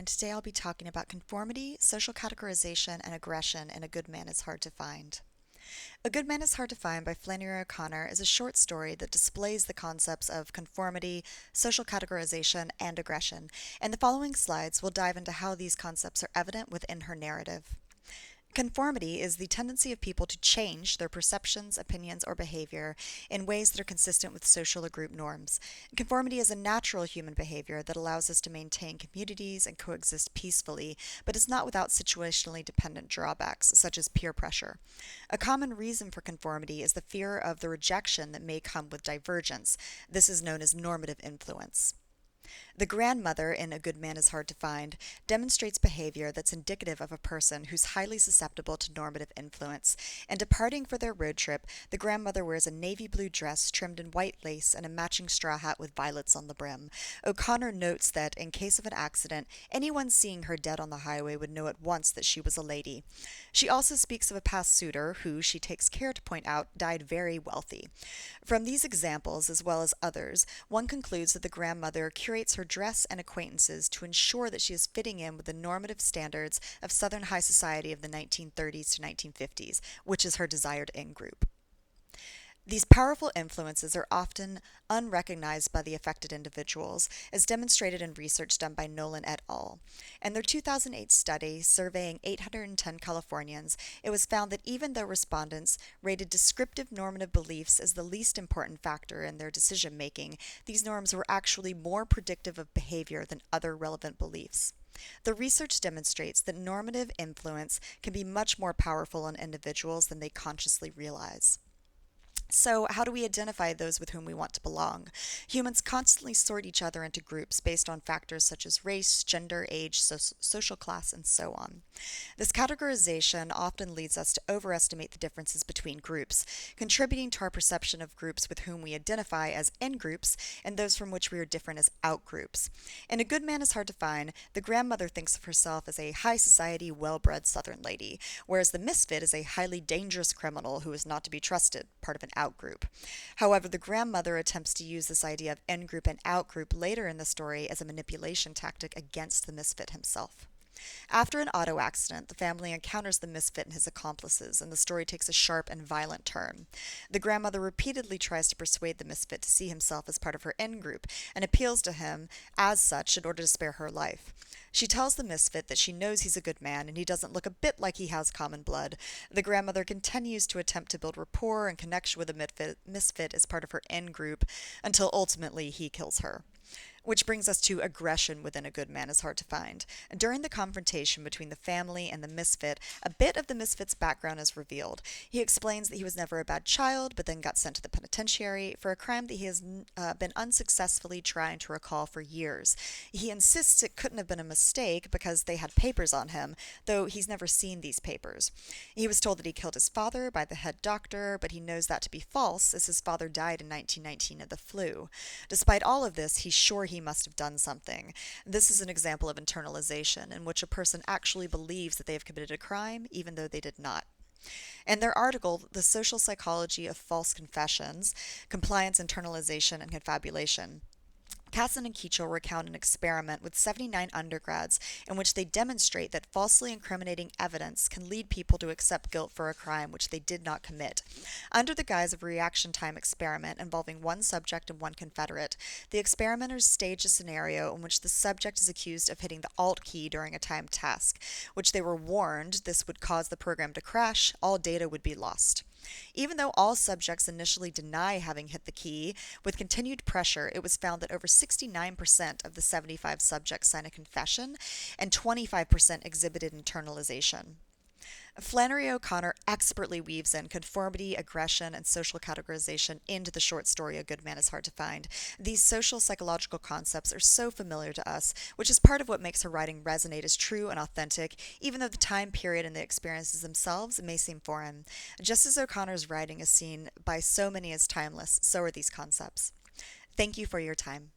And today I'll be talking about conformity, social categorization, and aggression in A Good Man is Hard to Find. A Good Man is Hard to Find by Flannery O'Connor is a short story that displays the concepts of conformity, social categorization, and aggression. And the following slides will dive into how these concepts are evident within her narrative. Conformity is the tendency of people to change their perceptions, opinions, or behavior in ways that are consistent with social or group norms. Conformity is a natural human behavior that allows us to maintain communities and coexist peacefully, but is not without situationally dependent drawbacks, such as peer pressure. A common reason for conformity is the fear of the rejection that may come with divergence. This is known as normative influence. The grandmother in A Good Man is Hard to Find demonstrates behavior that's indicative of a person who's highly susceptible to normative influence. And departing for their road trip, the grandmother wears a navy blue dress trimmed in white lace and a matching straw hat with violets on the brim. O'Connor notes that, in case of an accident, anyone seeing her dead on the highway would know at once that she was a lady. She also speaks of a past suitor who, she takes care to point out, died very wealthy. From these examples, as well as others, one concludes that the grandmother curates her dress and acquaintances to ensure that she is fitting in with the normative standards of Southern high society of the 1930s to 1950s, which is her desired in-group. These powerful influences are often unrecognized by the affected individuals, as demonstrated in research done by Nolan et al. In their 2008 study surveying 810 Californians, it was found that even though respondents rated descriptive normative beliefs as the least important factor in their decision making, these norms were actually more predictive of behavior than other relevant beliefs. The research demonstrates that normative influence can be much more powerful in individuals than they consciously realize. So, how do we identify those with whom we want to belong? Humans constantly sort each other into groups based on factors such as race, gender, age, social class, and so on. This categorization often leads us to overestimate the differences between groups, contributing to our perception of groups with whom we identify as in-groups and those from which we are different as out-groups. In A Good Man is Hard to Find, the grandmother thinks of herself as a high society, well-bred Southern lady, whereas the misfit is a highly dangerous criminal who is not to be trusted, part of an out-group. However, the grandmother attempts to use this idea of in-group and out-group later in the story as a manipulation tactic against the misfit himself. After an auto accident, the family encounters the misfit and his accomplices, and the story takes a sharp and violent turn. The grandmother repeatedly tries to persuade the misfit to see himself as part of her in-group and appeals to him as such in order to spare her life. She tells the misfit that she knows he's a good man and he doesn't look a bit like he has common blood. The grandmother continues to attempt to build rapport and connection with the misfit as part of her in-group until ultimately he kills her. Which brings us to aggression within A Good Man is Hard to Find. During the confrontation between the family and the misfit, a bit of the misfit's background is revealed. He explains that he was never a bad child, but then got sent to the penitentiary for a crime that he has been unsuccessfully trying to recall for years. He insists it couldn't have been a mistake because they had papers on him, though he's never seen these papers. He was told that he killed his father by the head doctor, but he knows that to be false, as his father died in 1919 of the flu. Despite all of this, he's sure he must have done something. This is an example of internalization, in which a person actually believes that they have committed a crime, even though they did not. In their article, The Social Psychology of False Confessions, Compliance, Internalization, and Confabulation, Casson and Keachel recount an experiment with 79 undergrads in which they demonstrate that falsely incriminating evidence can lead people to accept guilt for a crime which they did not commit. Under the guise of a reaction time experiment involving one subject and one confederate, the experimenters stage a scenario in which the subject is accused of hitting the Alt key during a timed task, which they were warned this would cause the program to crash, all data would be lost. Even though all subjects initially deny having hit the key, with continued pressure, it was found that over 69% of the 75 subjects signed a confession and 25% exhibited internalization. Flannery O'Connor expertly weaves in conformity, aggression, and social categorization into the short story A Good Man is Hard to Find. These social psychological concepts are so familiar to us, which is part of what makes her writing resonate as true and authentic, even though the time period and the experiences themselves may seem foreign. Just as O'Connor's writing is seen by so many as timeless, so are these concepts. Thank you for your time.